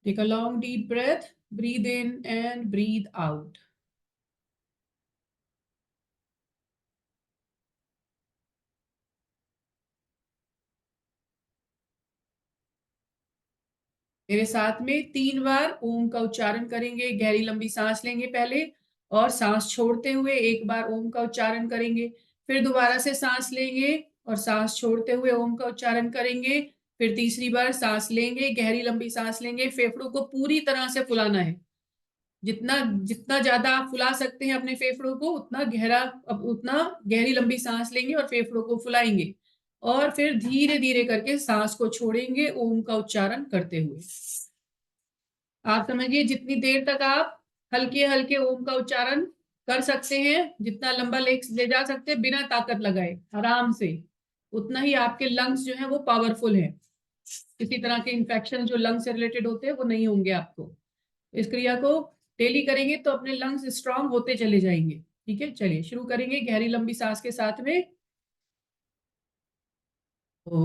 Take a long deep breath, breathe in and breathe out. मेरे साथ में 3 बार ओम का उच्चारण करेंगे। गहरी लंबी सांस लेंगे पहले और सांस छोड़ते हुए 1 बार ओम का उच्चारण करेंगे। फिर दोबारा से सांस लेंगे और सांस छोड़ते हुए ओम का उच्चारण करेंगे। फिर तीसरी बार सांस लेंगे, गहरी लंबी सांस लेंगे। फेफड़ों को पूरी तरह से फुलाना है। जितना जितना ज्यादा आप फुला सकते हैं अपने फेफड़ों को, उतना गहरी लंबी सांस लेंगे और फेफड़ों को फुलाएंगे। और फिर धीरे धीरे करके सांस को छोड़ेंगे ओम का उच्चारण करते हुए। आप समझिए, जितनी देर तक आप हल्के हल्के ओम का उच्चारण कर सकते हैं, जितना लंबा ले जा सकते हैं बिना ताकत लगाए, आराम से, उतना ही आपके लंग्स जो है वो पावरफुल है। किसी तरह के इंफेक्शन जो लंग से रिलेटेड होते हैं वो नहीं होंगे आपको। इस क्रिया को डेली करेंगे तो अपने लंग्स स्ट्रांग होते चले जाएंगे। ठीक है, चलिए शुरू करेंगे गहरी लंबी सांस के साथ में। ओ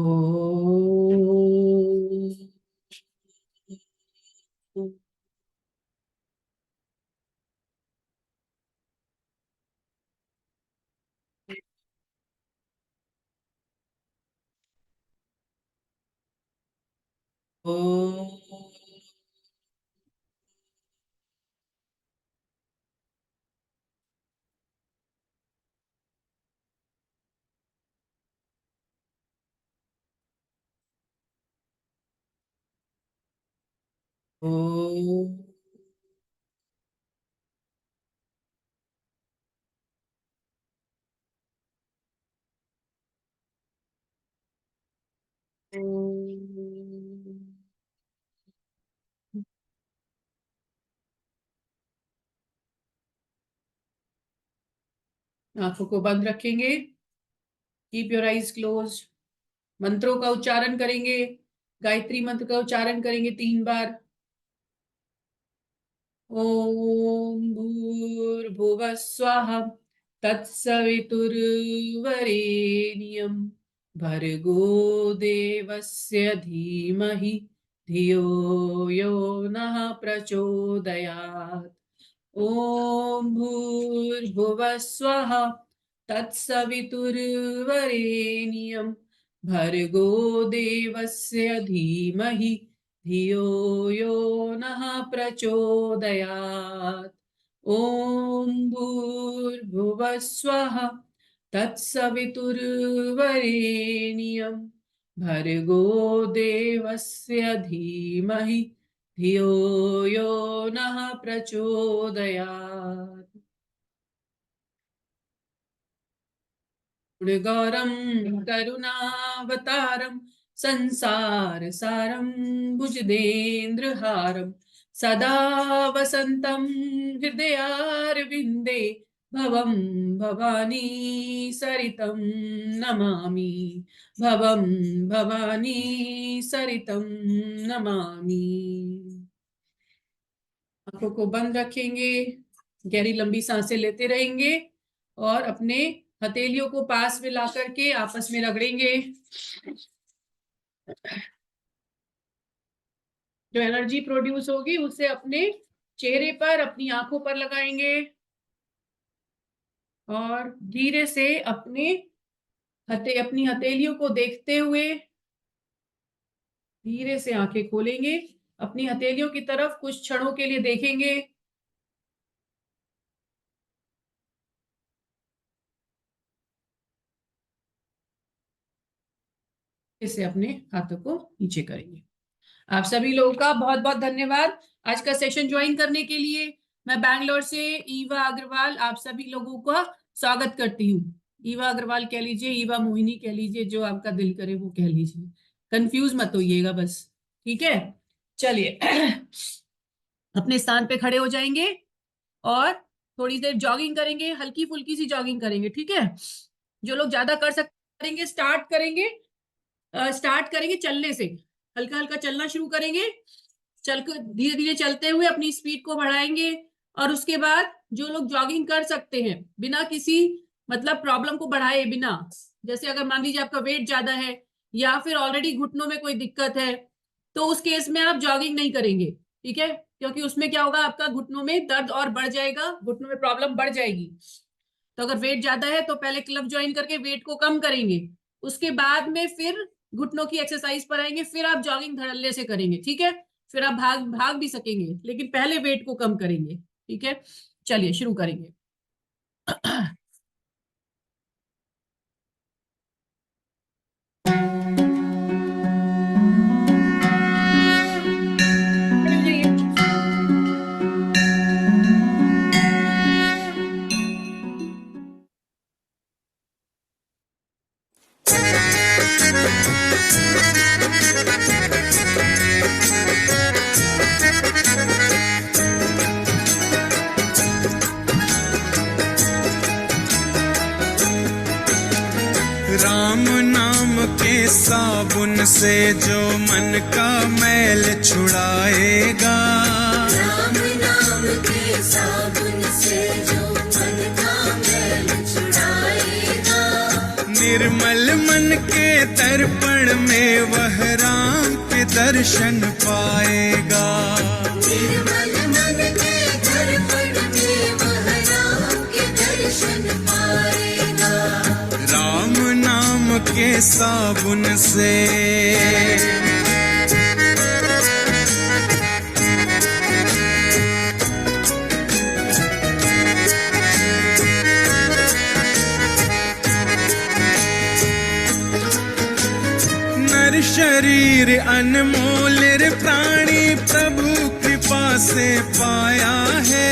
ओ आंखों को बंद रखेंगे। Keep your eyes close. मंत्रों का उच्चारण करेंगे। गायत्री मंत्र का उच्चारण करेंगे 3 बार। ओम भूर्भुवः स्वः तत्सवितुर्वरेण्यं भर्गो देवस्य धीमहि धियो यो नः प्रचोदयात्। ओम भूर्भुवः स्वः तत्सवितुर्वरेण्यं भर्गो देवस्य धीमहि धियो यो नः प्रचोदयात्। ओम भूर्भुवः स्वः तत्सवितुर्वरेण्यं भर्गो देवस्य धीमहि धियो यो नः प्रचोदयात्। गौरं करुणावतारं संसार सारं भुजगेन्द्रहारं सदा वसन्तं हृदयारविन्दे भवं भवानी सरितं नमामि। भवं भवानी सरितं नमामि। आंखों को बंद रखेंगे। गहरी लंबी सांसें लेते रहेंगे और अपने हथेलियों को पास में ला करके आपस में रगड़ेंगे। जो एनर्जी प्रोड्यूस होगी उसे अपने चेहरे पर, अपनी आंखों पर लगाएंगे और धीरे से अपनी हथेलियों को देखते हुए धीरे से आंखें खोलेंगे। अपनी हथेलियों की तरफ कुछ क्षणों के लिए देखेंगे। इसे अपने हाथों को नीचे करेंगे। आप सभी लोगों का बहुत बहुत धन्यवाद आज का सेशन ज्वाइन करने के लिए। मैं बैंगलोर से ईवा अग्रवाल आप सभी लोगों का स्वागत करती हूँ। ईवा अग्रवाल कह लीजिए, ईवा मोहिनी कह लीजिए, जो आपका दिल करे वो कह लीजिए। कंफ्यूज मत होइएगा बस। ठीक है, चलिए अपने स्थान पे खड़े हो जाएंगे और थोड़ी देर जॉगिंग करेंगे, हल्की फुल्की सी जॉगिंग करेंगे। ठीक है, जो लोग ज्यादा कर सकते करेंगे। स्टार्ट करेंगे चलने से। हल्का हल्का चलना शुरू करेंगे। चल कर धीरे धीरे चलते हुए अपनी स्पीड को बढ़ाएंगे। और उसके बाद जो लोग जॉगिंग कर सकते हैं बिना किसी मतलब प्रॉब्लम को बढ़ाए बिना, जैसे अगर मान लीजिए आपका वेट ज्यादा है या फिर ऑलरेडी घुटनों में कोई दिक्कत है, तो उस केस में आप जॉगिंग नहीं करेंगे। ठीक है, क्योंकि उसमें क्या होगा, आपका घुटनों में दर्द और बढ़ जाएगा, घुटनों में प्रॉब्लम बढ़ जाएगी। तो अगर वेट ज्यादा है तो पहले क्लब ज्वाइन करके वेट को कम करेंगे, उसके बाद में फिर घुटनों की एक्सरसाइज पर आएंगे, फिर आप जॉगिंग धड़ल्ले से करेंगे। ठीक है, फिर आप भाग भाग भी सकेंगे, लेकिन पहले वेट को कम करेंगे। ठीक है, चलिए शुरू करेंगे। राम नाम के साबुन से जो मन का मैल छुड़ाएगा, राम नाम के साबुन से जो मन का मैल छुड़ाएगा, निर्मल मन के दर्पण में वह राम के दर्शन पाएगा। निर्मल मन के दर्पण में वह राम के दर्शन पाएगा। राम नाम के साबुन से नर शरीर अनमोल रे प्राणी प्रभु कृपा से पाया है।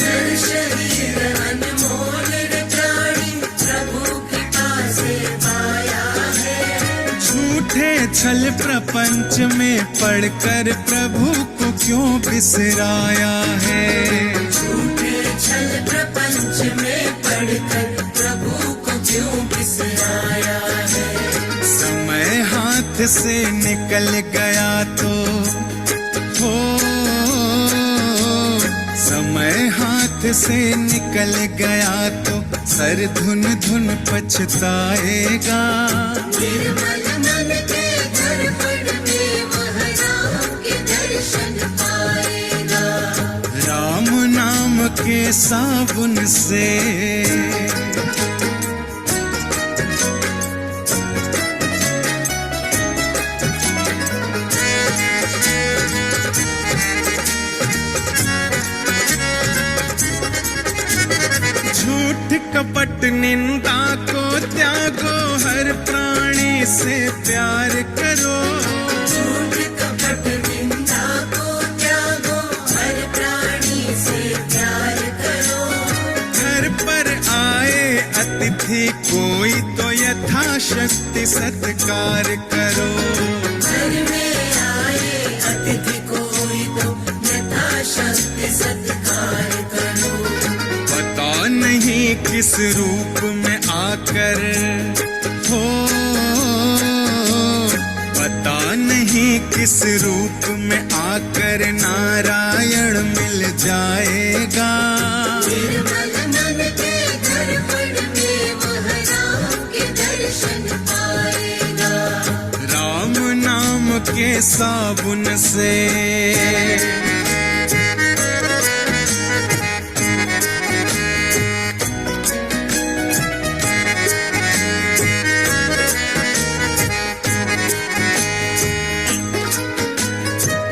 नर शरीर अनमोल रे प्राणी प्रभु कृपा से पाया है। झूठे छल प्रपंच में पढ़कर प्रभु को क्यों बिसराया है। झूठे छल प्रपंच में पढ़कर प्रभु को क्यों बिसराया है। समय हाथ से निकल गया तो हो, समय हाथ से निकल गया तो सर धुन धुन पछताएगा। निर्मल मन के दर्पण में वह राम के दर्शन पाएगा। राम नाम के साबुन से झूठ कपट निंदा को त्यागो, हर प्राणी से प्यार करो। झूठ कपट निंदा को त्यागो, हर प्राणी से प्यार करो। घर पर आए अतिथि कोई तो यथाशक्ति सत्कार करो। घर में आए अतिथि कोई तो यथाशक्ति सत्कार करो। पता नहीं किस रूप में आकर हो, पता नहीं किस रूप में आकर नारायण मिल जाएगा। निर्मल मन के दर्पण में वह राम के दर्शन पाएगा। राम नाम के साबुन से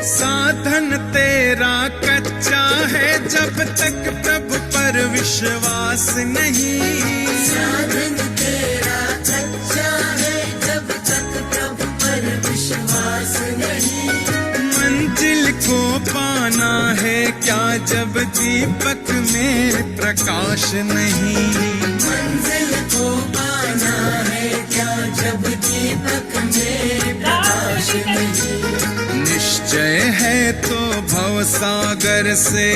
साधन तेरा कच्चा है जब तक प्रभु पर विश्वास नहीं। साधन तेरा कच्चा है जब तक प्रभु पर विश्वास नहीं। मंजिल को पाना है क्या जब दीपक में प्रकाश नहीं। मंजिल को पाना है क्या जब दीपक में प्रकाश नहीं। निश्चय है तो भवसागर से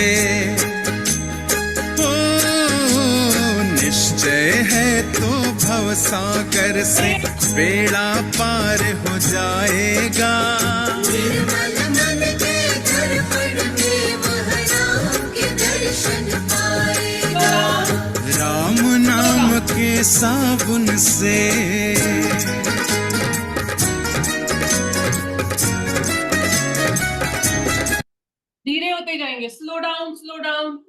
हो, निश्चय है तो भवसागर से बेड़ा पार हो जाएगा। निर्मल मन के दर्पण में वह राम के दर्शन पाएगा। राम नाम के साबुन से छोड़ते जाएंगे, स्लो डाउन स्लो डाउन।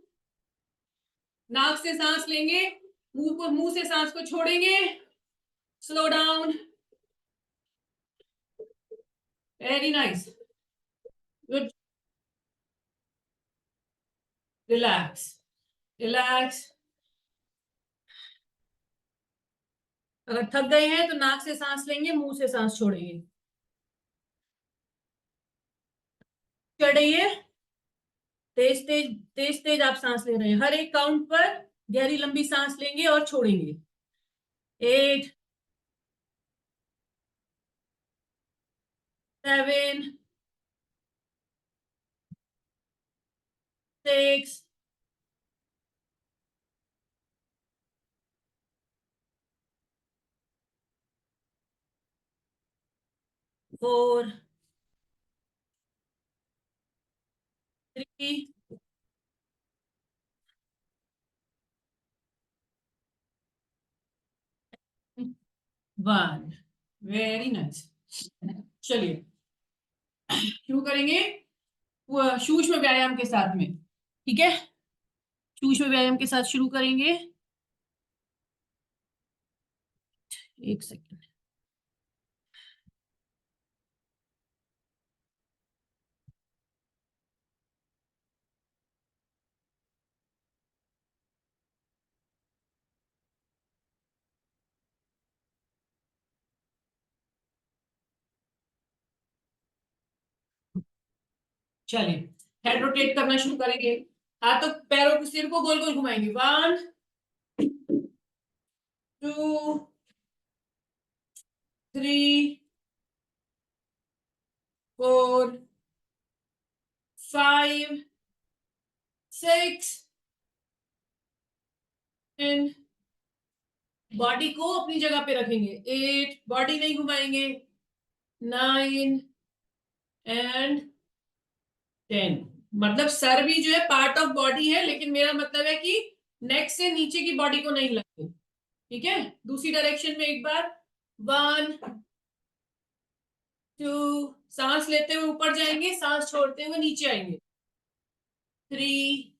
नाक से सांस लेंगे, मुंह से सांस को छोड़ेंगे, slow down, very nice, good, relax relax. अगर थक गए हैं तो नाक से सांस लेंगे, मुंह से सांस छोड़ेंगे। चढ़िए, तेज तेज तेज तेज आप सांस ले रहे हैं। हर एक काउंट पर गहरी लंबी सांस लेंगे और छोड़ेंगे। 8, 7, 6, 4, 3, 1। Very nice. चलिए शुरू करेंगे सूक्ष्म व्यायाम के साथ में, ठीक है। सूक्ष्म व्यायाम के साथ शुरू करेंगे। एक सेकेंड। चलिए हेड रोटेट करना शुरू करेंगे। हाथों पैरों के सिर को गोल गोल घुमाएंगे। 1, 2, 3, 4, 5, 6 एंड बॉडी को अपनी जगह पे रखेंगे। 8, बॉडी नहीं घुमाएंगे। 9 एंड 10। मतलब सर भी जो है पार्ट ऑफ बॉडी है, लेकिन मेरा मतलब है कि नेक से नीचे की बॉडी को नहीं लगते, ठीक है। दूसरी डायरेक्शन में एक बार। 1, 2, सांस लेते हुए ऊपर जाएंगे, सांस छोड़ते हुए नीचे आएंगे। 3,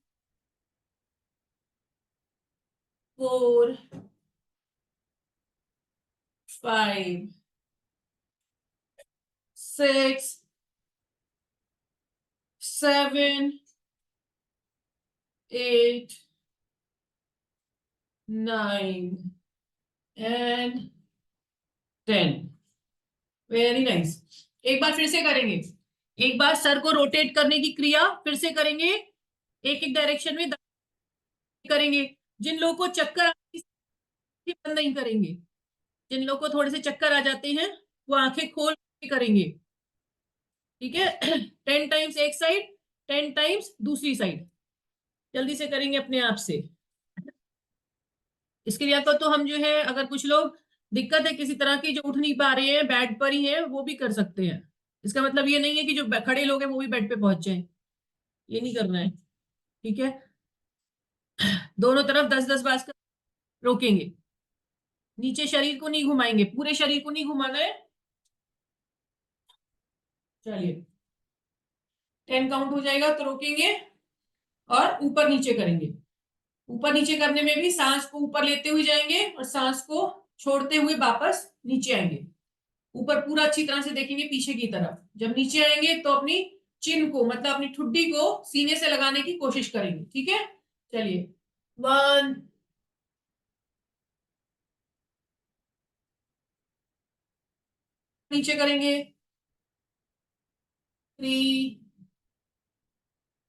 4, 5, 6, 7, 8, 9 एंड 10। Very nice. एक बार फिर से करेंगे। एक बार सर को रोटेट करने की क्रिया फिर से करेंगे। एक एक डायरेक्शन में करेंगे। जिन लोगों को चक्कर बंद नहीं करेंगे। जिन लोगों को थोड़े से चक्कर आ जाते हैं वो आंखें खोल के करेंगे, ठीक है। 10 टाइम्स एक साइड, 10 टाइम्स दूसरी साइड। जल्दी से करेंगे अपने आप से। इसके लिए तो हम जो है, अगर कुछ लोग दिक्कत है किसी तरह की, जो उठ नहीं पा रहे हैं, बेड पर ही है, वो भी कर सकते हैं। इसका मतलब ये नहीं है कि जो खड़े लोग हैं वो भी बेड पे पहुंच जाएं। ये नहीं करना है, ठीक है। दोनों तरफ 10-10 बार रोकेंगे। नीचे शरीर को नहीं घुमाएंगे, पूरे शरीर को नहीं घुमाना है। चलिए 10 काउंट हो जाएगा तो रोकेंगे और ऊपर नीचे करेंगे। ऊपर नीचे करने में भी सांस को ऊपर लेते हुए जाएंगे और सांस को छोड़ते हुए वापस नीचे आएंगे। ऊपर पूरा अच्छी तरह से देखेंगे पीछे की तरफ। जब नीचे आएंगे तो अपनी चिन को, मतलब अपनी ठुड्डी को सीने से लगाने की कोशिश करेंगे, ठीक है। चलिए 1, नीचे करेंगे। 3,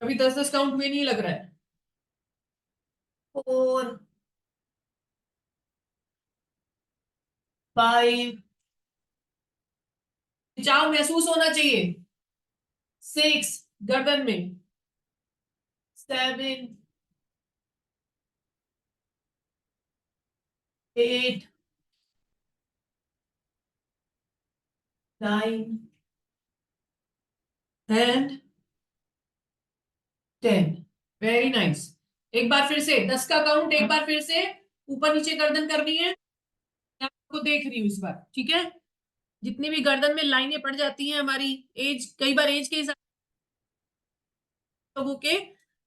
अभी 10-10 काउंट में नहीं लग रहा है। 4, 5, खिंचाव महसूस होना चाहिए। 6, गर्दन में। 7, 8, 9 एंड 10। Very nice. एक बार फिर से 10 का काउंट, एक बार फिर से ऊपर नीचे गर्दन करनी है। मैं आपको देख रही हूँ इस बार, ठीक है। जितनी भी गर्दन में लाइनें पड़ जाती हैं हमारी, एज, कई बार एज के हिसाब लोगों के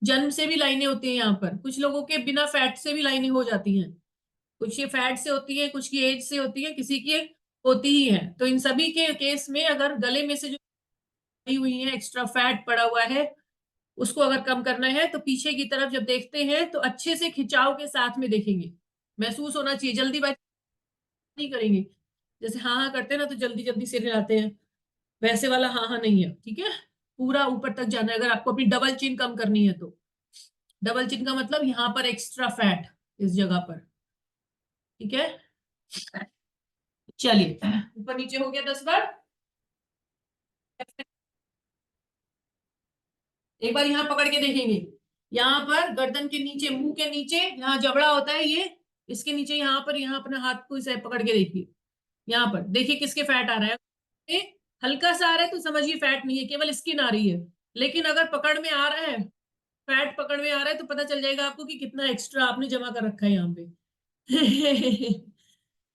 जन्म से भी लाइनें होती हैं यहाँ पर, कुछ लोगों के बिना फैट से भी लाइनें हो जाती हैं, कुछ ये फैट से होती है, कुछ की एज से होती है, किसी की होती ही है। तो इन सभी के केस में अगर गले में से जो हुई है एक्स्ट्रा फैट पड़ा हुआ है उसको अगर कम करना है तो पीछे की तरफ जब देखते हैं तो अच्छे से खिंचाव के साथ में देखेंगे, महसूस होना चाहिए, जल्दीबाजी नहीं करेंगे। जैसे हाँ हाँ करते हैं ना तो जल्दी जल्दी सिर हिलाते हैं, वैसे वाला हाँ हाँ नहीं है, ठीक है। पूरा ऊपर तक जाना है अगर आपको अपनी डबल चिन कम करनी है तो। डबल चिन का मतलब यहाँ पर एक्स्ट्रा फैट इस जगह पर, ठीक है। चलिए ऊपर नीचे हो गया 10 बार। एक बार यहाँ पकड़ के देखेंगे, यहाँ पर गर्दन के नीचे, मुंह के नीचे, यहाँ जबड़ा होता है ये, इसके नीचे यहाँ पर, यहाँ अपने हाथ को इसे पकड़ के देखिए, यहाँ पर देखिए किसके फैट आ रहा है। ये हल्का सा आ रहा है तो समझिए फैट नहीं है, केवल स्किन आ रही है। लेकिन अगर पकड़ में आ रहा है, फैट पकड़ में आ रहा है तो पता चल जाएगा आपको कि कितना एक्स्ट्रा आपने जमा कर रखा है यहाँ पे।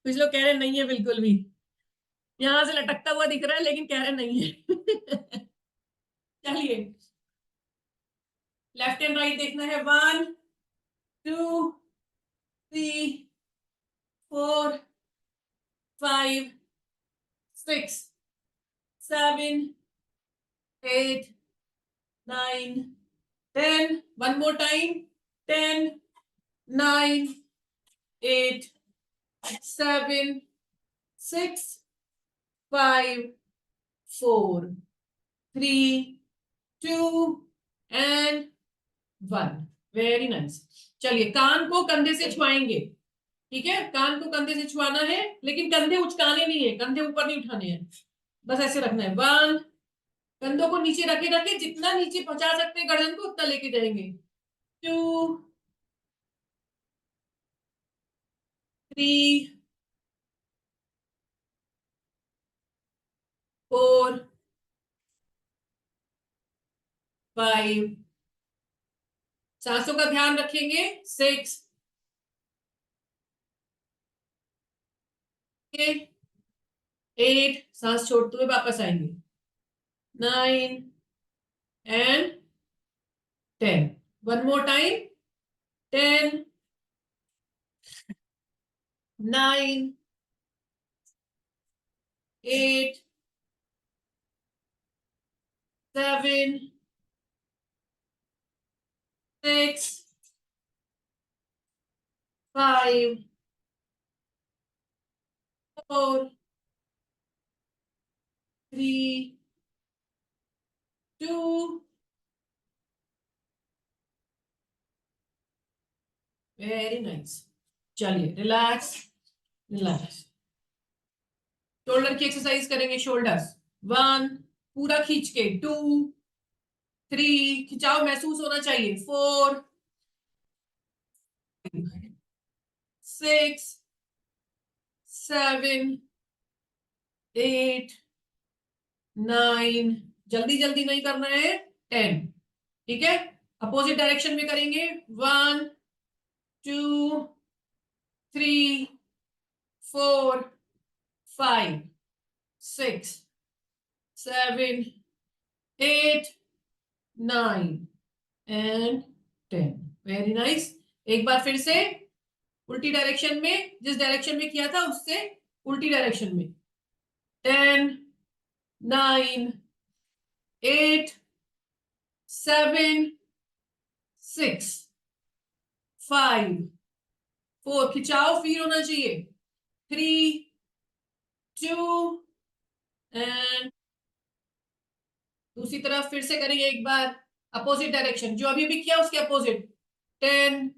कुछ लोग कह रहे नहीं है बिल्कुल भी, यहाँ से लटकता हुआ दिख रहा है लेकिन कह रहे नहीं है। चलिए लेफ्ट एंड राइट देखना है, 1 2 3 4 5 6 7 8 9 10, one more time, 10 9 8 7 6 5 4 3 2 and 1। Very nice. चलिए कान को कंधे से छुआएंगे, ठीक है, कान को कंधे से छुआना है लेकिन कंधे उचकाने नहीं है, कंधे ऊपर नहीं उठाने हैं, बस ऐसे रखना है। 1, कंधों को नीचे रखे रखे, जितना नीचे पहुंचा सकते हैं गर्दन को उतना लेके जाएंगे। 2 3 4 5, सांसों का ध्यान रखेंगे, 6 8, सांस छोड़ते हुए वापस आएंगे, 9 and 10। One more time, 10 9 8 7 6 5 4 3 2। Very nice. चलिए रिलैक्स रिलैक्स। शोल्डर की एक्सरसाइज करेंगे, शोल्डर्स। 1 पूरा खींच के, 2 3 खिंचाव महसूस होना चाहिए, 4 6 7 8 9, जल्दी जल्दी नहीं करना है, 10, ठीक है। अपोजिट डायरेक्शन में करेंगे, 1 2 3 4 5 6 7 8 9 and 10। Very nice. एक बार फिर से उल्टी डायरेक्शन में, जिस डायरेक्शन में किया था उससे उल्टी डायरेक्शन में, 10 9 8 7 6 5 4, खिंचाव फील होना चाहिए, 3 2 एंड दूसरी तरफ फिर से करेंगे एक बार, अपोजिट डायरेक्शन, जो अभी भी किया उसके opposite, 10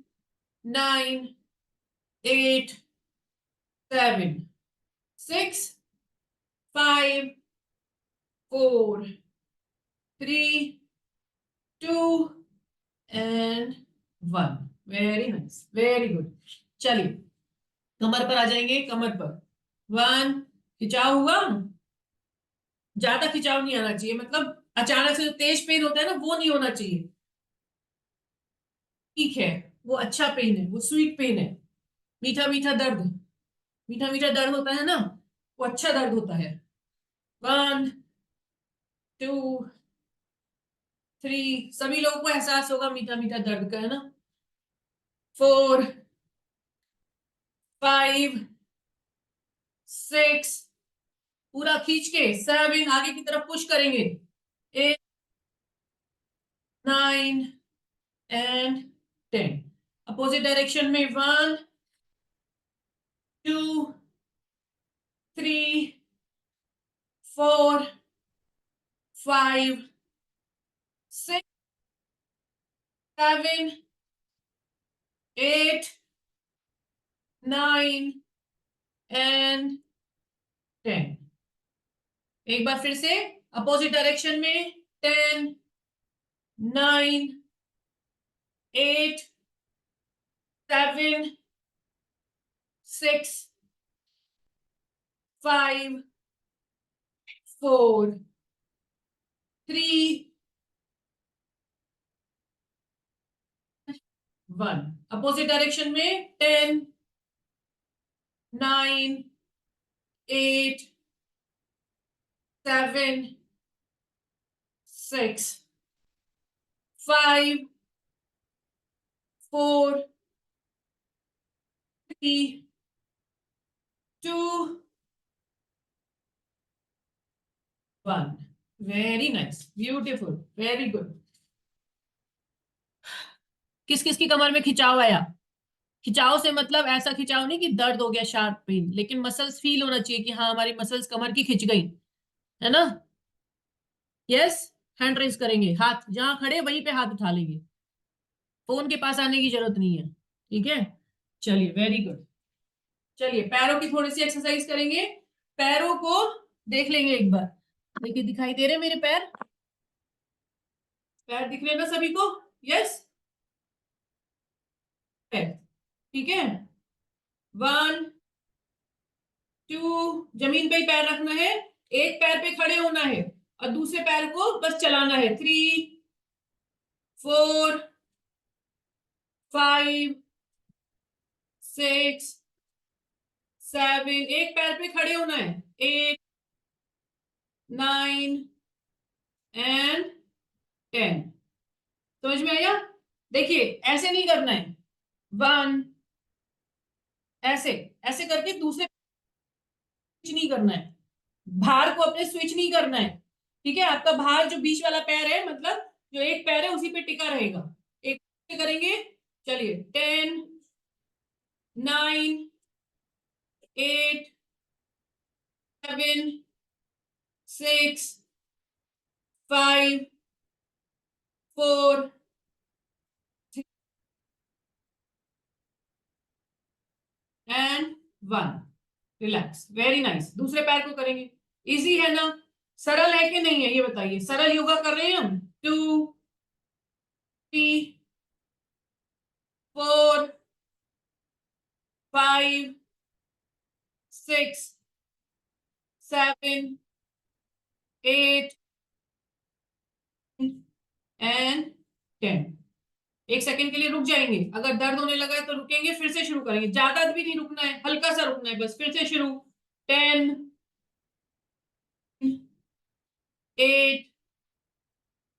9 8 7 6 5 4 3 2 and 1। Very nice, very good. चलिए कमर पर आ जाएंगे, कमर पर 1, खिंचाव हुआ, ज्यादा खिंचाव नहीं आना चाहिए, मतलब अचानक से जो तेज पेन होता है ना वो नहीं होना चाहिए, ठीक है, वो अच्छा पेन है, वो स्वीट पेन है, मीठा मीठा दर्द, मीठा मीठा दर्द होता है ना, वो अच्छा दर्द होता है। 1 2 3, सभी लोगों को एहसास होगा मीठा मीठा दर्द का, है ना। 4, 5, 6, पूरा खींच के 7, आगे की तरफ पुश करेंगे, 8, 9 एंड 10। अपोजिट डायरेक्शन में 1, 2, 3, 4, 5, 6, 7, 8, 9 एंड 10। एक बार फिर से अपोजिट डायरेक्शन में 10, 9, 8, 7, 6, 5, 4, 3, 1। अपोजिट डायरेक्शन में 10, 9, 8, 7, 6, 5, 4, 3, 2, 1। Very nice, beautiful, very good. किस किस की कमर में खिंचाव आया? खिंचाव से मतलब ऐसा खिंचाव नहीं कि दर्द हो गया, शार्प पेन, लेकिन मसल्स फील होना चाहिए कि हाँ हमारी मसल्स कमर की खिंच गई, है ना। यस, हैंड रेज करेंगे, हाथ जहां खड़े वहीं पे हाथ उठा लेंगे, फोन के पास आने की जरूरत नहीं है, ठीक है। चलिए, वेरी गुड। चलिए पैरों की थोड़ी सी एक्सरसाइज करेंगे। पैरों को देख लेंगे एक बार। देखिए, दिखाई दे रहे मेरे पैर? पैर दिख रहे ना सभी को? यस, ठीक है। 1, 2, जमीन पे ही पैर रखना है, एक पैर पे खड़े होना है और दूसरे पैर को बस चलाना है। 3, 4, 5, 6, 7, एक पैर पे खड़े होना है, 8, 9 एंड 10। समझ में आया? देखिए, ऐसे नहीं करना है, 1, ऐसे ऐसे करके दूसरे स्विच नहीं करना है, भार को अपने स्विच नहीं करना है, ठीक है। आपका भार जो बीच वाला पैर है, मतलब जो एक पैर है उसी पे टिका रहेगा। एक करेंगे, चलिए, 10, 9, 8, 7, 6, 5, 4 एंड 1। Relax, very nice. दूसरे पैर को करेंगे। इजी है ना? सरल है कि नहीं है ये बताइए। सरल योगा कर रहे हैं हम। 2, 3, 4, 5, 6, 7, 8 एंड 10। एक सेकंड के लिए रुक जाएंगे, अगर दर्द होने लगा है तो रुकेंगे, फिर से शुरू करेंगे। ज्यादा भी नहीं रुकना है, हल्का सा रुकना है बस। फिर से शुरू। 10, 8,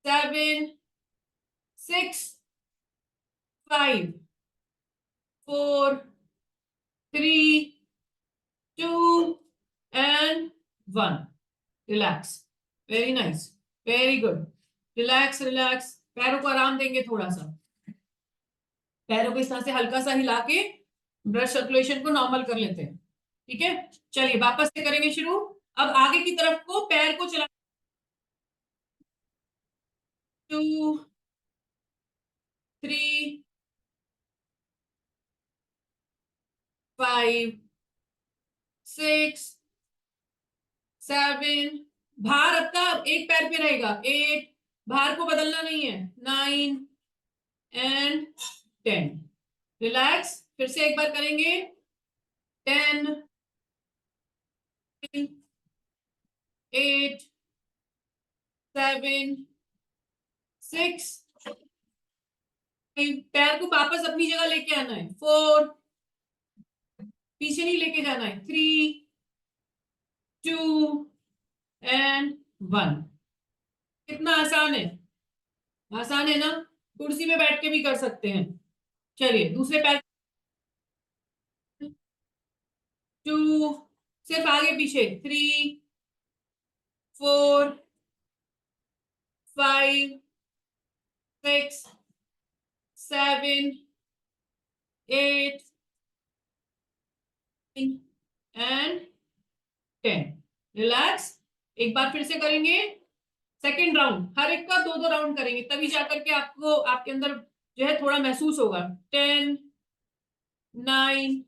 7, 6, 5, 4, 3, 2 and 1। Relax, very nice, very good. Relax relax. पैरों को आराम देंगे थोड़ा सा, पैरों को इस तरह से हल्का सा हिला के ब्लड सर्कुलेशन को नॉर्मल कर लेते हैं, ठीक है। चलिए वापस से करेंगे शुरू। अब आगे की तरफ को पैर को चला, 2, 3, 5, 6, 7, भार आपका एक पैर पे रहेगा, 8, भार को बदलना नहीं है, 9 एंड 10। रिलैक्स, फिर से एक बार करेंगे। 10, 8, 7, 6, पैर को वापस अपनी जगह लेके आना है। 4, पीछे नहीं लेके जाना है। 3, 2 एंड 1। कितना आसान है। आसान है ना, कुर्सी में बैठ के भी कर सकते हैं। चलिए दूसरे पैर, 2, सिर्फ आगे पीछे, 3, 4, 5, 6, 7, 8 एंड 10। रिलैक्स। एक बार फिर से करेंगे, सेकेंड राउंड, हर एक का 2-2 राउंड करेंगे, तभी जाकर के आपको आपके अंदर जो है थोड़ा महसूस होगा। 10, 9,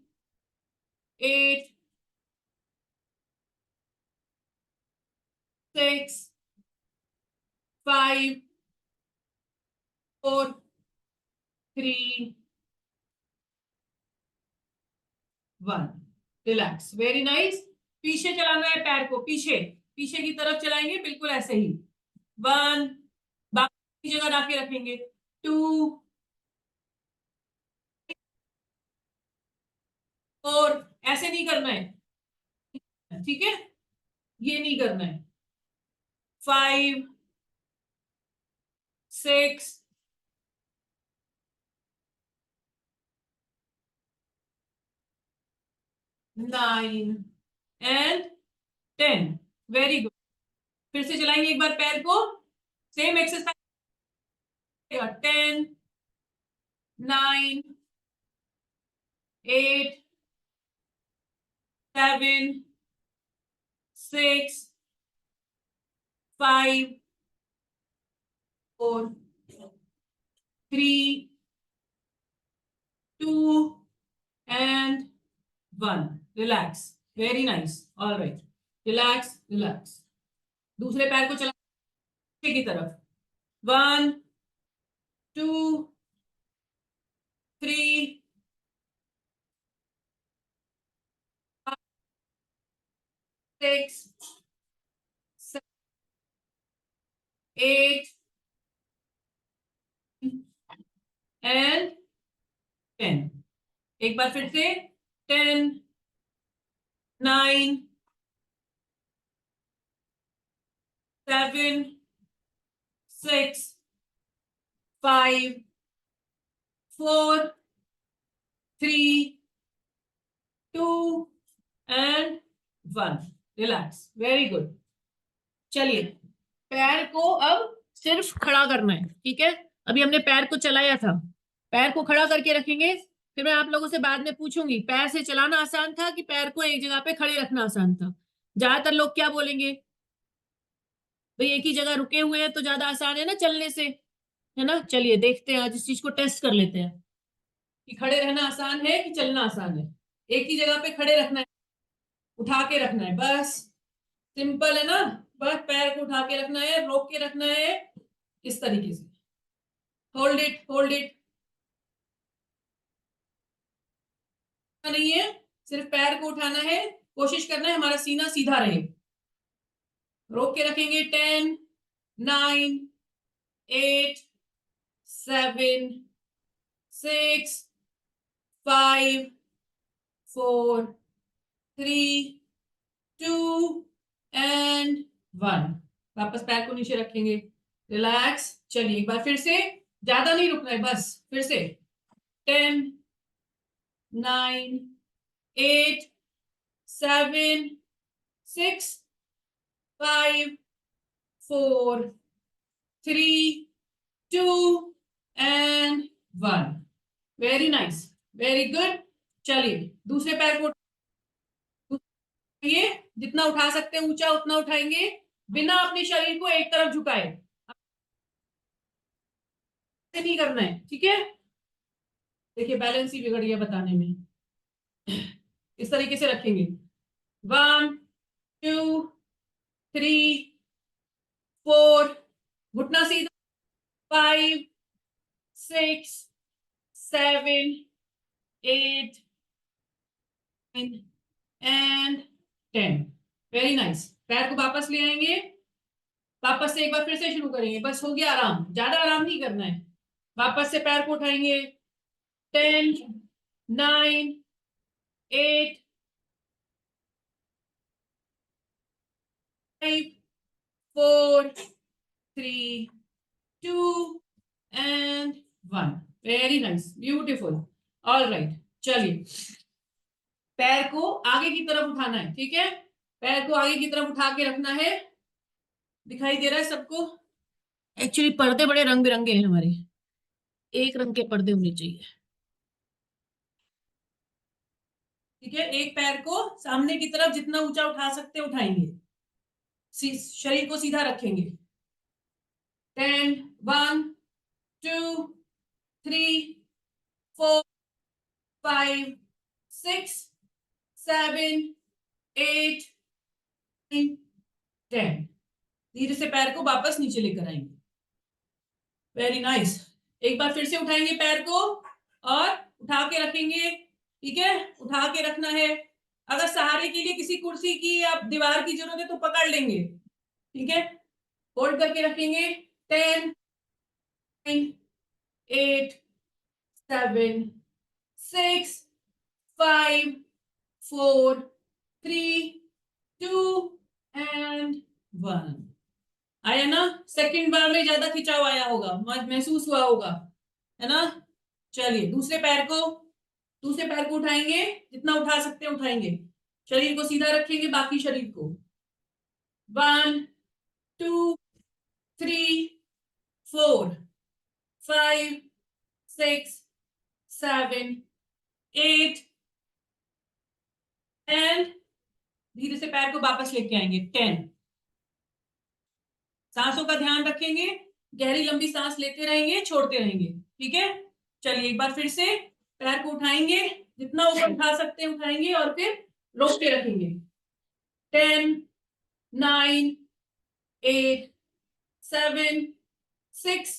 8, 6, 5, 4, 3, 1। Relax, very nice. पीछे चलाना है पैर को, पीछे पीछे की तरफ चलाएंगे, बिल्कुल ऐसे ही। 1, बाकी जगह लाके रखेंगे। 2, 4, ऐसे नहीं करना है, ठीक है, ये नहीं करना है। 5, 6, 9 एंड 10। Very good. फिर से चलाएंगे एक बार पैर को, same exercise. 10, 9, 8, 7, 6, 5, 4, 3, 2 and 1। Relax, very nice, all right. Relax relax. दूसरे पैर को चला पीछे की तरफ। 1, 2, 3, 6, 8 एंड 10। एक बार फिर से, 10, 9, 7, 6, 5, 4, 3, 2 एंड 1। Relax, very good. चलिए पैर को अब सिर्फ खड़ा करना है, ठीक है। अभी हमने पैर को चलाया था, पैर को खड़ा करके रखेंगे। फिर मैं आप लोगों से बाद में पूछूंगी, पैर से चलाना आसान था कि पैर को एक जगह पे खड़े रखना आसान था। ज्यादातर लोग क्या बोलेंगे, भाई एक ही जगह रुके हुए हैं तो ज्यादा आसान है ना चलने से, है ना। चलिए देखते हैं, आज इस चीज को टेस्ट कर लेते हैं कि खड़े रहना आसान है कि चलना आसान है। एक ही जगह पे खड़े रखना है, उठा के रखना है बस, सिंपल है ना। बस पैर को उठा के रखना है, रोक के रखना है, इस तरीके से। Hold it, hold it. नहीं है, सिर्फ पैर को उठाना है, कोशिश करना है हमारा सीना सीधा रहे। रोक के रखेंगे। 10, 9, 8, 7, 6, 5, 4, 3, 2 एंड 1। वापस पैर को नीचे रखेंगे। रिलैक्स। चलिए एक बार फिर से, ज्यादा नहीं रुकना है, बस फिर से। 10, 9, 8, 7, 6, 5, 4, 3, 2 and 1। Very nice, very good. चलिए दूसरे पैर को उठाइए, जितना उठा सकते हैं ऊंचा उतना उठाएंगे, बिना अपने शरीर को एक तरफ झुकाए। ऐसे नहीं करना है, ठीक है। देखिए बैलेंस ही बिगड़ गया बताने में। इस तरीके से रखेंगे। 1, 2, 3, 4, घुटना सीधा। 5, 6, 7, 8 एंड 10। Very nice. पैर को वापस ले आएंगे, वापस से एक बार फिर से शुरू करेंगे। बस हो गया आराम, ज्यादा आराम नहीं करना है। वापस से पैर को उठाएंगे। 10, 9, 8, 5, 4, 3, 2 very nice, beautiful. All right, चलिए पैर को आगे की तरफ उठाना है, ठीक है। पैर को आगे की तरफ उठा के रखना है। दिखाई दे रहा है सबको? एक्चुअली पर्दे बड़े रंग बिरंगे हैं हमारे, एक रंग के पर्दे होने चाहिए। ठीक है, एक पैर को सामने की तरफ जितना ऊंचा उठा सकते उठाएंगे, शरीर को सीधा रखेंगे। 10, 1, 2, 3, 4, 5, 6, 7, 8, 9, 10। धीरे से पैर को वापस नीचे लेकर आएंगे। Very nice. एक बार फिर से उठाएंगे पैर को और उठा के रखेंगे, ठीक है। उठा के रखना है। अगर सहारे के लिए किसी कुर्सी की या दीवार की जरूरत है तो पकड़ लेंगे, ठीक है। होल्ड करके रखेंगे। 10, 9, 8, 7, 6, 5, 4, 3, 2 एंड 1। आया ना? सेकंड बार में ज्यादा खिंचाव आया होगा, महसूस हुआ होगा, है ना। चलिए दूसरे पैर को उठाएंगे, जितना उठा सकते हैं उठाएंगे। शरीर को सीधा रखेंगे, बाकी शरीर को। 1, 2, 3, 4, 5, 6, 7, 8 एंड धीरे से पैर को वापस लेके आएंगे। 10। सांसों का ध्यान रखेंगे, गहरी लंबी सांस लेते रहेंगे, छोड़ते रहेंगे, ठीक है। चलिए एक बार फिर से पैर को उठाएंगे, जितना ऊपर उठा सकते हैं उठाएंगे और फिर रोक के रखेंगे। 10, 9, 8, 7, 6,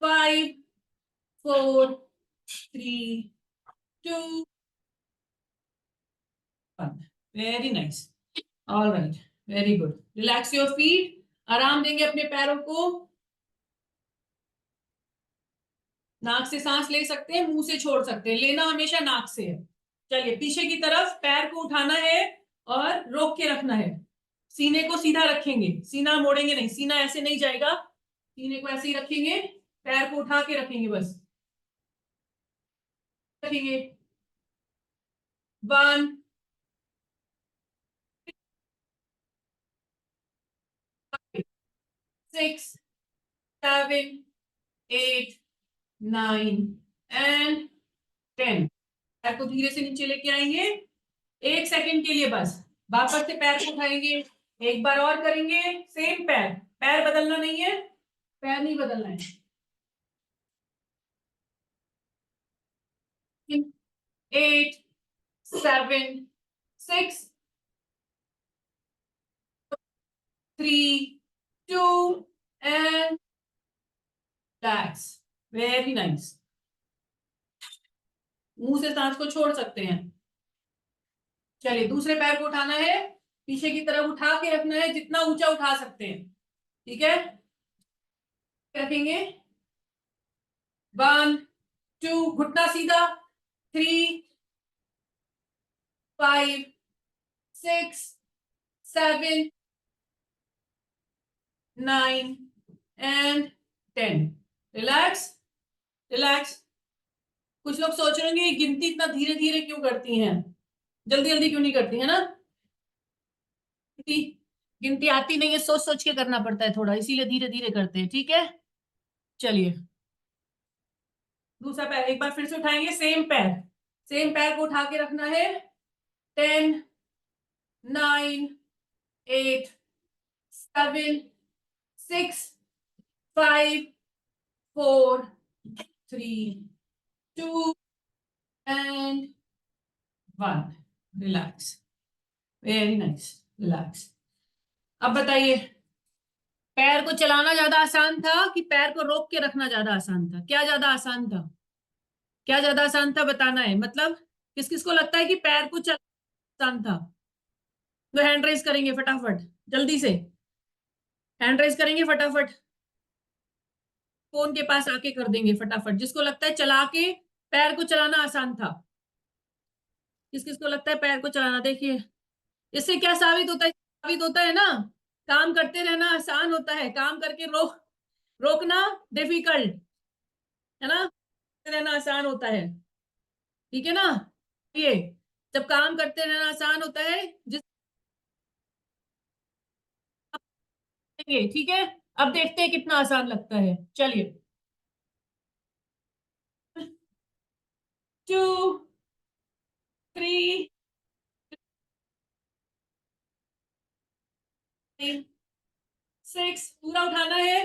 5, 4, 3, 2, 1। Very nice. All right, very good. Relax your feet. आराम देंगे अपने पैरों को। नाक से सांस ले सकते हैं, मुंह से छोड़ सकते हैं, लेना हमेशा नाक से है। चलिए पीछे की तरफ पैर को उठाना है और रोक के रखना है। सीने को सीधा रखेंगे, सीना मोड़ेंगे नहीं, सीना ऐसे नहीं जाएगा, सीने को ऐसे ही रखेंगे। पैर को उठा के रखेंगे, बस रखेंगे। 1, 6, 7, 8, 9 एंड 10। पैर को धीरे से नीचे लेके आएंगे, 1 सेकंड के लिए बस। वापस से पैर को उठाएंगे, एक बार और करेंगे। सेम पैर, पैर बदलना नहीं है, पैर नहीं बदलना है। 8, 7, 6, 3, 2 एंड रिलैक्स। Very nice. मुंह से सांस को छोड़ सकते हैं। चलिए दूसरे पैर को उठाना है, पीछे की तरफ उठा के रखना है, जितना ऊंचा उठा सकते हैं, ठीक है। रखेंगे। 1, 2, घुटना सीधा। 3, 5, 6, 7, 9 एंड 10। Relax, relax. कुछ लोग सोच रहे होंगे गिनती इतना धीरे धीरे क्यों करती हैं, जल्दी जल्दी क्यों नहीं करती है ना। गिनती आती नहीं है, सोच सोच के करना पड़ता है थोड़ा, इसीलिए धीरे धीरे करते हैं, ठीक है। चलिए दूसरा पैर एक बार फिर से उठाएंगे। सेम पैर को उठा के रखना है। 10, 9, 8, 7, 6, 5, 4, 3, 2 and 1। Relax, very nice, relax. अब बताइए, पैर को चलाना ज्यादा आसान था कि पैर को रोक के रखना ज्यादा आसान था? क्या ज्यादा आसान था? क्या ज्यादा आसान था बताना है। मतलब किस किस को लगता है कि पैर को चलाना आसान था? तो हैंड रेज करेंगे फटाफट, जल्दी से हैंड रेज करेंगे फटाफट। फोन के पास आके कर देंगे फटाफट, जिसको लगता है चला के पैर को चलाना आसान था। किस किस को लगता है पैर को चलाना? देखिए इससे क्या साबित होता है? साबित होता है ना, काम करते रहना आसान होता है, काम करके रोकना डिफिकल्ट, है ना। रहना आसान होता है, ठीक है ना। ये जब काम करते रहना आसान होता है, जिस ठीक है। अब देखते हैं कितना आसान लगता है, चलिए। 2 3 6 पूरा उठाना है,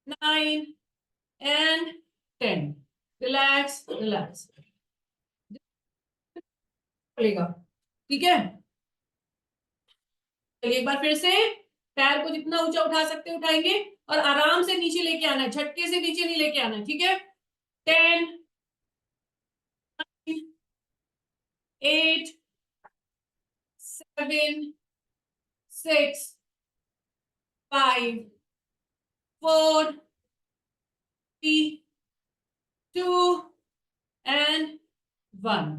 9 एंड 10। रिलैक्स रिलैक्स पड़ेगा, ठीक है। चलिए एक बार फिर से, पैर को जितना ऊंचा उठा सकते हैं उठाएंगे, और आराम से नीचे लेके आना है, झटके से नीचे नहीं लेके आना है, ठीक है। 10 8 7 6 5 4 3 2 and 1।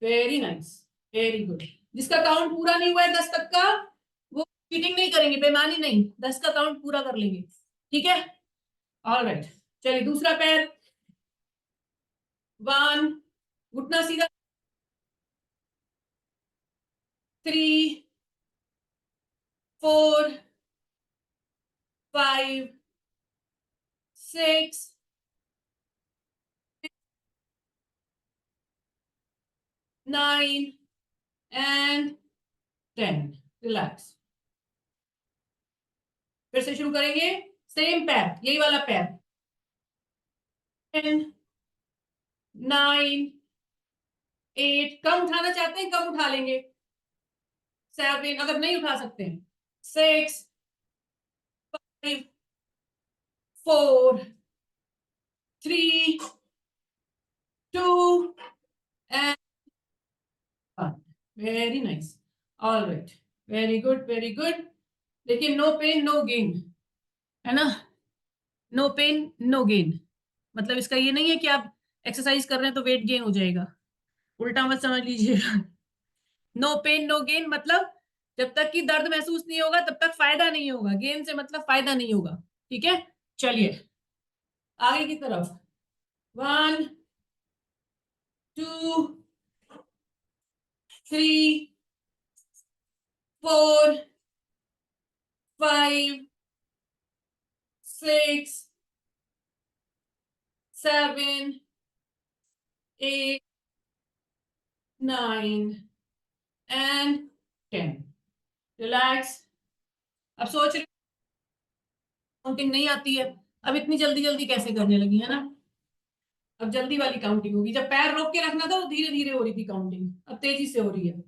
Very nice, very good. जिसका काउंट पूरा नहीं हुआ है 10 तक का, वो चीटिंग नहीं करेंगे, बेईमानी नहीं, 10 का काउंट पूरा कर लेंगे, ठीक है। ऑलराइट, चलिए दूसरा पैर। 1, घुटना सीधा, 3 4 5 6 9 एंड 10। रिलैक्स, फिर से शुरू करेंगे, सेम पैर, यही वाला पैर। 10 9 8, कम उठाना चाहते हैं कम उठा लेंगे, 7, अगर नहीं उठा सकते हैं 6 5 4 3 2 and 1। Very nice, all right, very good very good. लेकिन नो पेन नो गेन, है ना। नो पेन नो गेन मतलब इसका ये नहीं है कि आप एक्सरसाइज कर रहे हैं तो वेट गेन हो जाएगा, उल्टा मत समझ लीजिएगा। नो पेन नो गेन मतलब जब तक कि दर्द महसूस नहीं होगा तब तक फायदा नहीं होगा, गेन से मतलब फायदा नहीं होगा, ठीक है। चलिए आगे की तरफ, 1 2 3 4 5 6 7 8 9 एंड 10। रिलैक्स। अब सोच रहे काउंटिंग नहीं आती है, अब इतनी जल्दी जल्दी कैसे करने लगी, है ना। अब जल्दी वाली काउंटिंग होगी, जब पैर रोक के रखना था तो धीरे धीरे हो रही थी काउंटिंग, अब तेजी से हो रही है।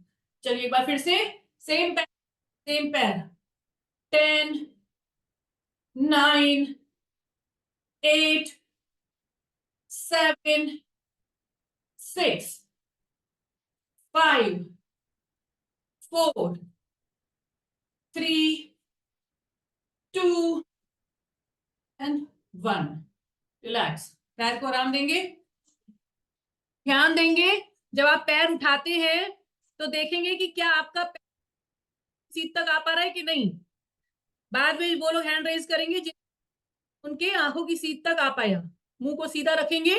चलिए एक बार फिर से, सेम पैर सेम पैर। 10 9 8 7 6 5 4 3 2 एंड 1। रिलैक्स, पैर को आराम देंगे। ध्यान देंगे जब आप पैर उठाते हैं तो देखेंगे कि क्या आपका पैर सीट तक आ पा रहा है कि नहीं। बाद में वो लोग हैंड रेज करेंगे उनके आंखों की सीध तक आ पाया, मुंह को सीधा रखेंगे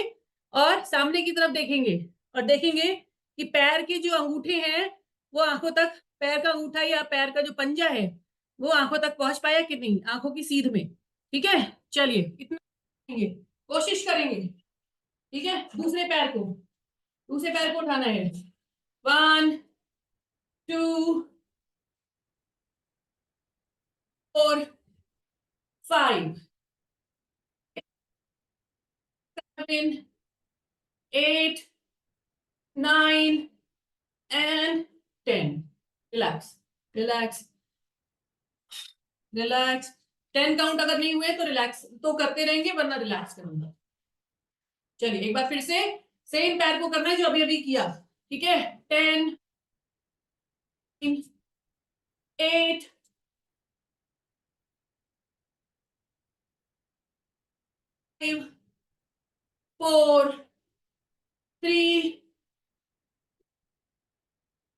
और सामने की तरफ देखेंगे, और देखेंगे कि पैर के जो अंगूठे हैं वो आंखों तक, पैर का अंगूठा या पैर का जो पंजा है वो आंखों तक पहुंच पाया कि नहीं, आंखों की सीध में, ठीक है। चलिए इतना करेंगे, कोशिश करेंगे, ठीक है। दूसरे पैर को उठाना है। 1 2 4 5 7 8 9 and 10। Relax relax relax. 10 count अगर नहीं हुए तो रिलैक्स तो करते रहेंगे, वरना रिलैक्स करूंगा। चलिए एक बार फिर से सेम पैर को करना है जो अभी अभी किया, ठीक है। 10 8 5 4 3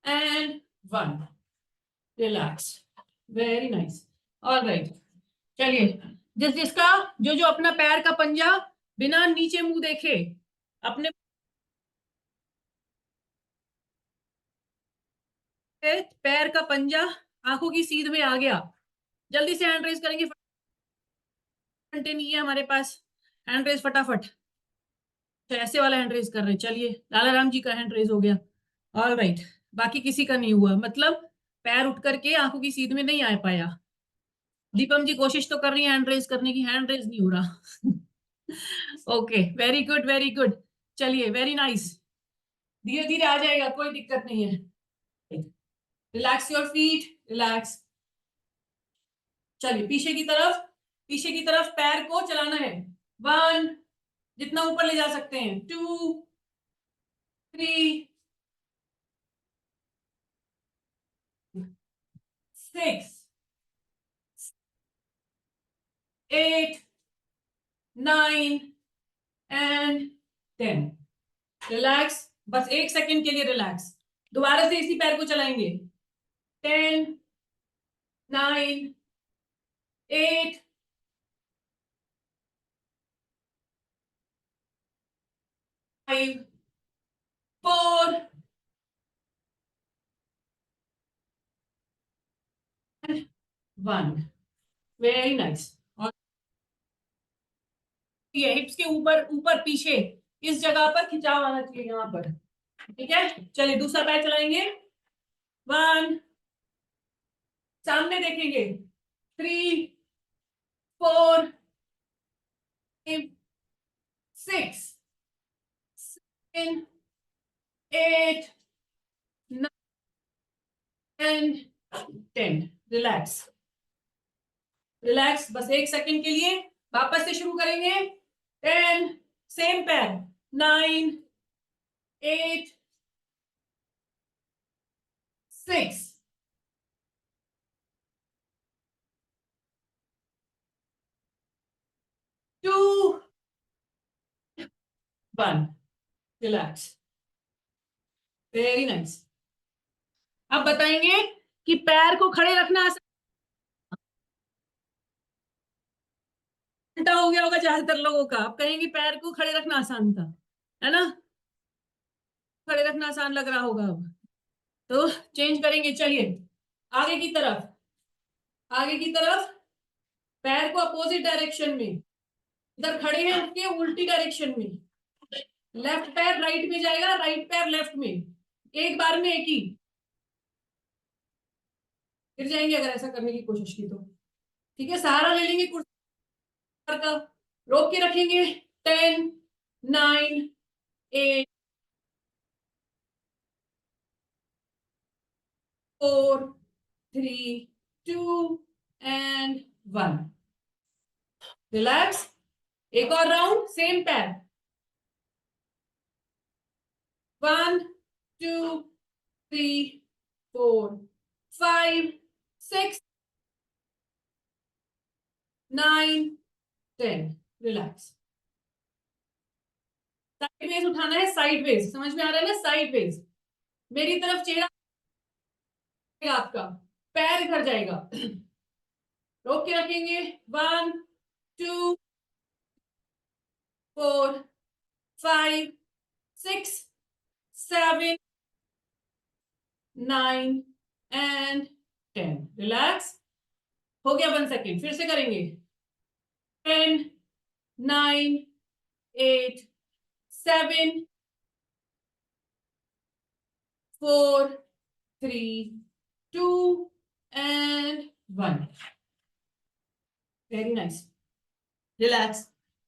and 1। Relax, very nice, all right. चलिए जिसका जो जो अपना पैर का पंजा बिना नीचे मुंह देखे अपने पैर का पंजा आंखों की सीध में आ गया, जल्दी से हैंड रेज करेंगे। घंटे नहीं है हमारे पास, हैंड रेज फटाफट। अच्छा, ऐसे वाला हैंड रेज कर रहे हैं, चलिए लाला राम जी का हैंड रेज हो गया। ऑल राइट, बाकी किसी का नहीं हुआ, मतलब पैर उठ करके आंखों की सीध में नहीं आ पाया। दीपम जी कोशिश तो कर रही है हैंड रेज करने की, हैंड रेज नहीं हो रहा। Okay, very good very good, चलिए वेरी नाइस, धीरे धीरे आ जाएगा, कोई दिक्कत नहीं है। Relax your feet, relax. चलिए पीछे की तरफ पैर को चलाना है। 1, जितना ऊपर ले जा सकते हैं, 2, 3, 6, 8, 9 एंड 10। रिलैक्स, बस 1 सेकंड के लिए रिलैक्स। दोबारा से इसी पैर को चलाएंगे। 10, 9, 8, 5, 4, 1। Very nice. और ये हिप्स के ऊपर ऊपर पीछे इस जगह पर खिंचाव आना चाहिए, यहाँ पर। ठीक है, चलिए दूसरा पैर चलाएंगे। 1, सामने देखेंगे। 3, 4, 5, 6, 7, 8, 9 एंड 10। रिलैक्स, रिलैक्स, बस 1 सेकंड के लिए। वापस से शुरू करेंगे। 10, सेम पैर। 9, 8, 6, 2, 1। Relax, very nice. अब बताएंगे कि पैर को खड़े रखना आसान हो गया होगा ज्यादातर लोगों का। आप कहेंगे पैर को खड़े रखना आसान था, है ना? खड़े रखना आसान लग रहा होगा अब। तो चेंज करेंगे, चलिए आगे की तरफ। आगे की तरफ पैर को अपोजिट डायरेक्शन में, इधर खड़े हैं उसके उल्टी डायरेक्शन में। लेफ्ट पैर राइट में जाएगा, राइट पैर लेफ्ट में, एक बार में एक ही। गिर जाएंगे अगर ऐसा करने की कोशिश की तो। ठीक है, सहारा ले लेंगे कुर्सी का, रोक के रखेंगे। 10, 9, 8, 4, 3, 2 एंड 1। रिलैक्स, एक और राउंड सेम पैर। 1, 2, 3, 4, 5, 6, 9, 10। रिलैक्स। साइडवेज उठाना है, साइडवेज, समझ में आ रहा है ना? साइडवेज, मेरी तरफ चेहरा आपका, पैर इधर जाएगा। रोक के रखेंगे। 1, 2, 4, 5, 6, 7, 9 एंड 10। रिलैक्स, हो गया 1 सेकेंड, फिर से करेंगे। 10, 9, 8, 7, 4, 3, 2 and 1। Very nice. Relax,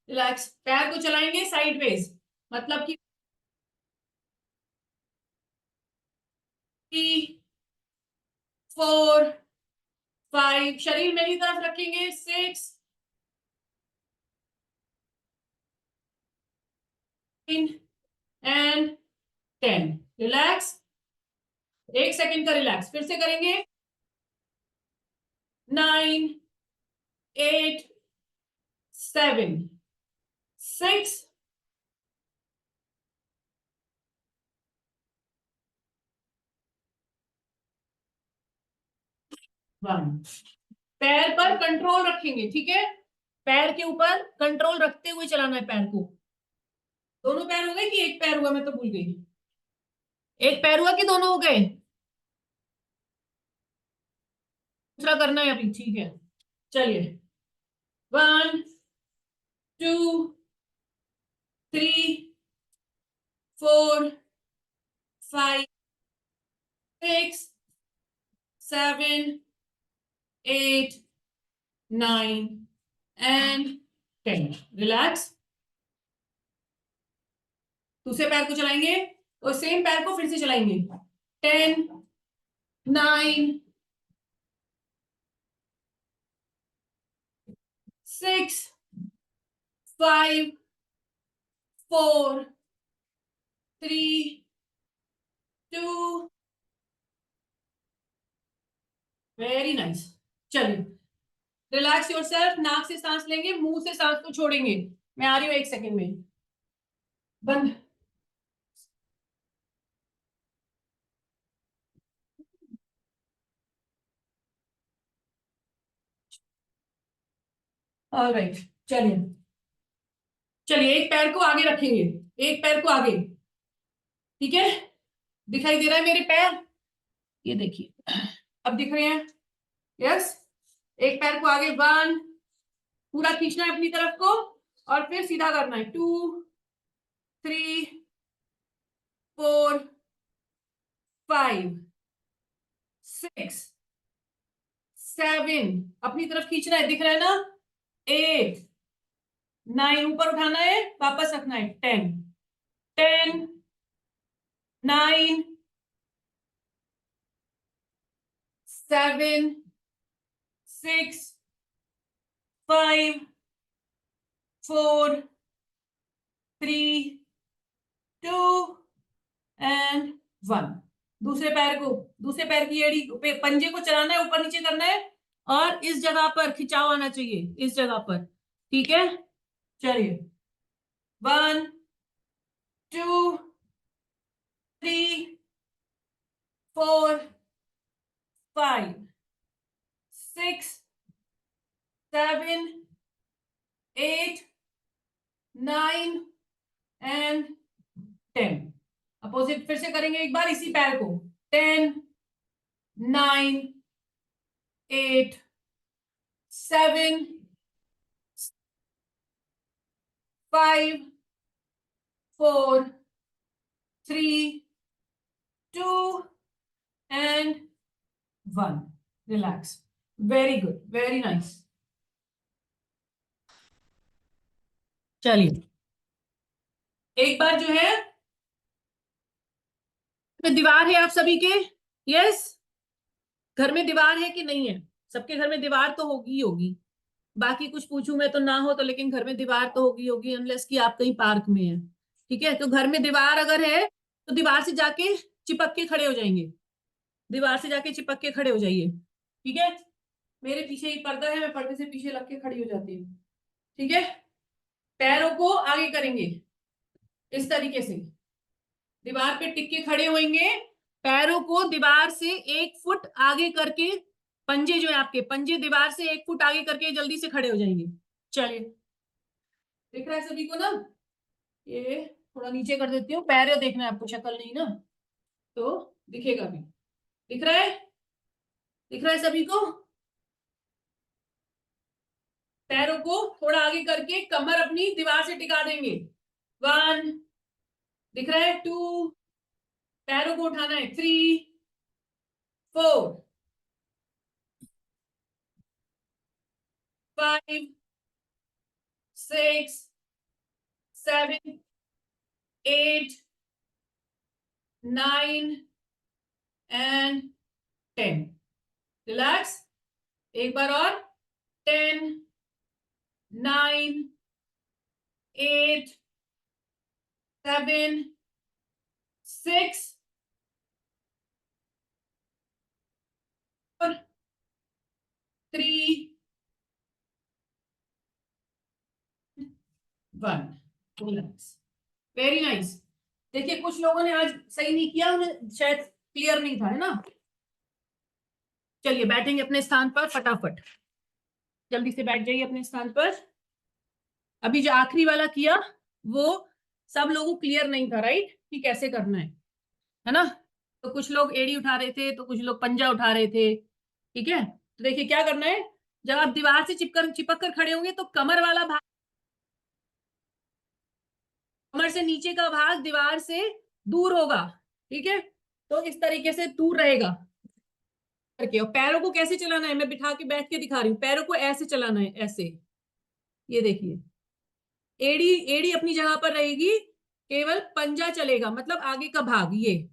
relax, पैर को चलाएंगे साइडवेज, मतलब कि 3, 4, 5, शरीर मेरी तरफ रखेंगे। 6 एंड 10। रिलैक्स, 1 सेकेंड का रिलैक्स, फिर से करेंगे। 9, 8, 7, 6, 1। पैर पर कंट्रोल रखेंगे, ठीक है? पैर के ऊपर कंट्रोल रखते हुए चलाना है पैर को। दोनों पैर हो गए कि एक पैर हुआ, मैं तो भूल गई। एक पैर हुआ कि दोनों हो गए? दूसरा करना है अभी, ठीक है। चलिए, 1 2 3 4 5 6 7 8 9 and 10। रिलैक्स। दूसरे पैर को चलाएंगे और सेम पैर को फिर से चलाएंगे। 10 9 6 5 4 3 2। Very nice. चलिए, रिलैक्स योरसेल्फ। नाक से सांस लेंगे, मुंह से सांस को छोड़ेंगे। मैं आ रही हूँ 1 सेकेंड में। बंद। ऑलराइट, चलिए चलिए, एक पैर को आगे रखेंगे, एक पैर को आगे। ठीक है, दिखाई दे रहा है मेरे पैर? ये देखिए, अब दिख रहे हैं? यस। एक पैर को आगे, 1, पूरा खींचना है अपनी तरफ को और फिर सीधा करना है। 2 3 4 5 6 7, अपनी तरफ खींचना है, दिख रहा है ना? 8 9, ऊपर उठाना है, वापस रखना है। 10 10 9 7 6 5 4 3 2 and 1। दूसरे पैर की एड़ी पंजे को चलाना है, ऊपर नीचे करना है और इस जगह पर खिंचाव आना चाहिए, इस जगह पर। ठीक है, चलिए, 1 2 3 4 5 6 7 8 9 and 10। अपोजिट फिर से करेंगे एक बार इसी पैर को। 10 9 8 7 5 4 3 2 and 1। Relax. Very good, very nice. चलिए, एक बार जो है, दीवार है आप सभी के? यस। घर में दीवार है कि नहीं है? सबके घर में दीवार तो होगी ही होगी। बाकी कुछ पूछूं मैं तो ना हो तो, लेकिन घर में दीवार तो होगी होगी, अनलेस कि आप कहीं पार्क में है। ठीक है, तो घर में दीवार अगर है तो दीवार से जाके चिपक के खड़े हो जाएंगे। दीवार से जाके चिपक के खड़े हो जाइए। ठीक है, मेरे पीछे ही पर्दा है, मैं पर्दे से पीछे लग के खड़ी हो जाती हूँ। ठीक है, पैरों को आगे करेंगे इस तरीके से, दीवार पे टिक के खड़े होंगे। पैरों को दीवार से 1 फुट आगे करके, पंजे जो है आपके, पंजे दीवार से 1 फुट आगे करके जल्दी से खड़े हो जाएंगे। चलिए, दिख रहा है सभी को ना? ये थोड़ा नीचे कर देती हूँ, पैर देखना है आपको, शक्ल नहीं ना, तो दिखेगा भी। दिख रहा है? दिख रहा है सभी को? पैरों को थोड़ा आगे करके कमर अपनी दीवार से टिका देंगे। 1, दिख रहा है? 2, पैरों को उठाना है। 3 4 5 6 7 8 9 and 10। रिलैक्स। एक बार और। 10 9 8 7 6 4 3 1। रिलैक्स। Very nice. देखिए, कुछ लोगों ने आज सही नहीं किया, उन्हें शायद क्लियर नहीं था, है ना? चलिए, बैठेंगे अपने स्थान पर फटाफट। जल्दी से बैठ जाइए अपने स्थान पर। अभी जो आखिरी वाला किया वो सब लोगों को क्लियर नहीं था, राइट, कि कैसे करना है ना। तो कुछ लोग एड़ी उठा रहे थे, तो कुछ लोग पंजा उठा रहे थे, ठीक है। तो देखिए क्या करना है, जब आप दीवार से चिपक कर खड़े होंगे तो कमर वाला भाग, कमर से नीचे का भाग दीवार से दूर होगा, ठीक है। तो इस तरीके से दूर रहेगा करके। और पैरों को कैसे चलाना है, मैं बिठा के बैठ के दिखा रही हूँ। पैरों को ऐसे चलाना है, ऐसे, ये देखिए, एड़ी एड़ी अपनी जगह पर रहेगी, केवल पंजा चलेगा, मतलब आगे का भाग ये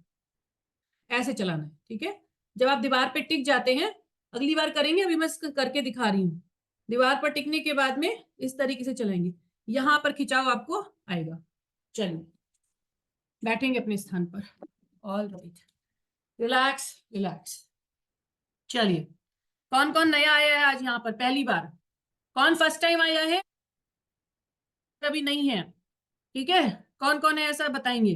ऐसे चलाना है, ठीक है। जब आप दीवार पे टिक जाते हैं, अगली बार करेंगे, अभी मैं करके दिखा रही हूँ। दीवार पर टिकने के बाद में इस तरीके से चलाएंगे, यहां पर खिंचाव आपको आएगा। चलिए बैठेंगे अपने स्थान पर। All right, relax relax. चलिए, कौन कौन नया आया है आज यहाँ पर, पहली बार? कौन फर्स्ट टाइम आया है? अभी नहीं है, ठीक है। कौन कौन है ऐसा बताएंगे,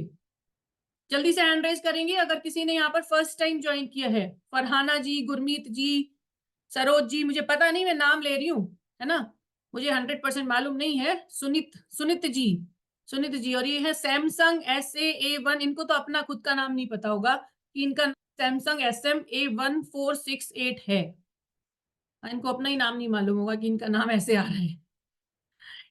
जल्दी से हैंड रेज करेंगे अगर किसी ने यहाँ पर फर्स्ट टाइम ज्वाइन किया है। फरहाना जी, गुरमीत जी, सरोज जी, मुझे पता नहीं, मैं नाम ले रही हूँ, है ना, मुझे 100% मालूम नहीं है। सुनित सुनित जी, सुनित जी। और ये है सैमसंग SA A1, इनको तो अपना खुद का नाम नहीं पता होगा कि इनका सैमसंग SMA1468 है। इनको अपना ही नाम नहीं मालूम होगा कि इनका नाम ऐसे आ रहा है,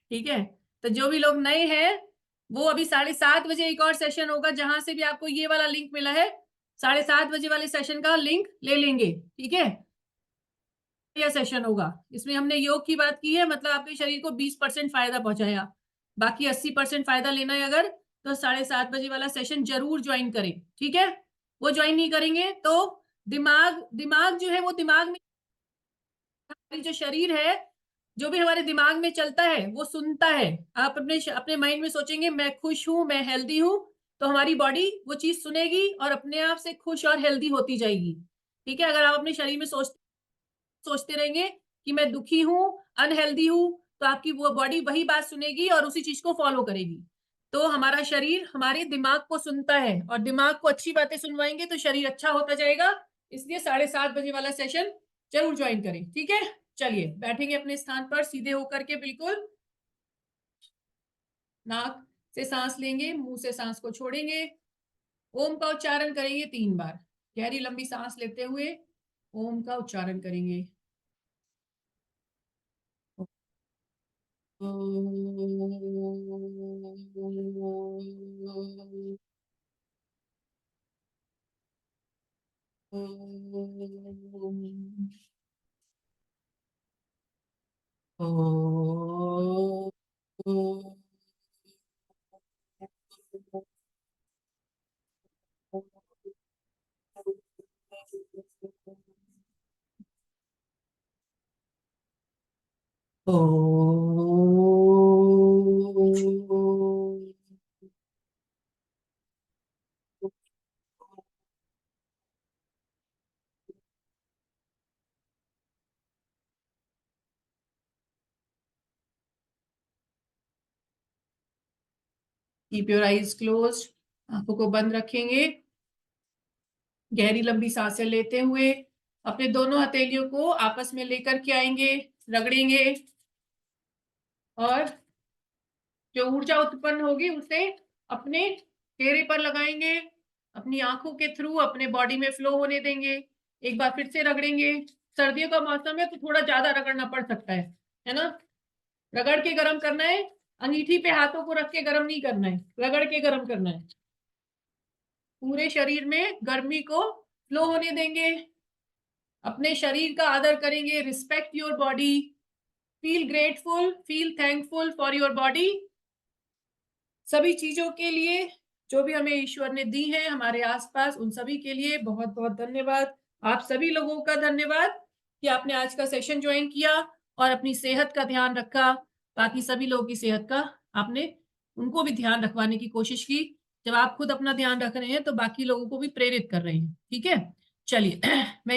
ठीक है। तो जो भी लोग नए हैं, वो अभी 7:30 बजे एक और सेशन होगा, जहां से भी आपको ये वाला लिंक मिला है, 7:30 बजे वाले सेशन का लिंक ले लेंगे, ठीक है। यह सेशन होगा, इसमें हमने योग की बात की है, मतलब आपके शरीर को 20% फायदा पहुंचाया, बाकी 80% फायदा लेना है अगर, तो 7:30 बजे वाला सेशन जरूर ज्वाइन करें, ठीक है। वो ज्वाइन नहीं करेंगे तो दिमाग दिमाग जो है, वो दिमाग में जो शरीर है, जो भी हमारे दिमाग में चलता है वो सुनता है। आप अपने माइंड में सोचेंगे मैं खुश हूं, मैं हेल्दी हूं, तो हमारी बॉडी वो चीज सुनेगी और अपने आप से खुश और हेल्दी होती जाएगी, ठीक है। अगर आप अपने शरीर में सोचते रहेंगे कि मैं दुखी हूं, अनहेल्दी हूं, तो आपकी वो बॉडी वही बात सुनेगी और उसी चीज को फॉलो करेगी। तो हमारा शरीर हमारे दिमाग को सुनता है, और दिमाग को अच्छी बातें सुनवाएंगे तो शरीर अच्छा होता जाएगा। इसलिए 7:30 बजे वाला सेशन जरूर ज्वाइन करें, ठीक है। चलिए बैठेंगे अपने स्थान पर सीधे होकर के, बिल्कुल। नाक से सांस लेंगे, मुंह से सांस को छोड़ेंगे। ओम का उच्चारण करेंगे 3 बार। गहरी लंबी सांस लेते हुए ओम का उच्चारण करेंगे। कीप योर आईज क्लोज्ड, आंखों को बंद रखेंगे। गहरी लंबी सांसें लेते हुए अपने दोनों हथेलियों को आपस में लेकर के आएंगे, रगड़ेंगे, और जो ऊर्जा उत्पन्न होगी उसे अपने चेहरे पर लगाएंगे, अपनी आंखों के थ्रू अपने बॉडी में फ्लो होने देंगे। एक बार फिर से रगड़ेंगे। सर्दियों का मौसम है तो थोड़ा ज्यादा रगड़ना पड़ सकता है ना। रगड़ के गर्म करना है, अंगीठी पे हाथों को रख के गर्म नहीं करना है, रगड़ के गर्म करना है। पूरे शरीर में गर्मी को फ्लो होने देंगे, अपने शरीर का आदर करेंगे। Respect your body, feel grateful, feel thankful for your body. सभी चीजों के लिए जो भी हमें ईश्वर ने दी है हमारे आसपास, उन सभी के लिए बहुत बहुत धन्यवाद। आप सभी लोगों का धन्यवाद कि आपने आज का सेशन ज्वाइन किया और अपनी सेहत का ध्यान रखा। बाकी सभी लोगों की सेहत का आपने उनको भी ध्यान रखवाने की कोशिश की। जब आप खुद अपना ध्यान रख रहे हैं तो बाकी लोगों को भी प्रेरित कर रहे हैं, ठीक है। चलिए मैं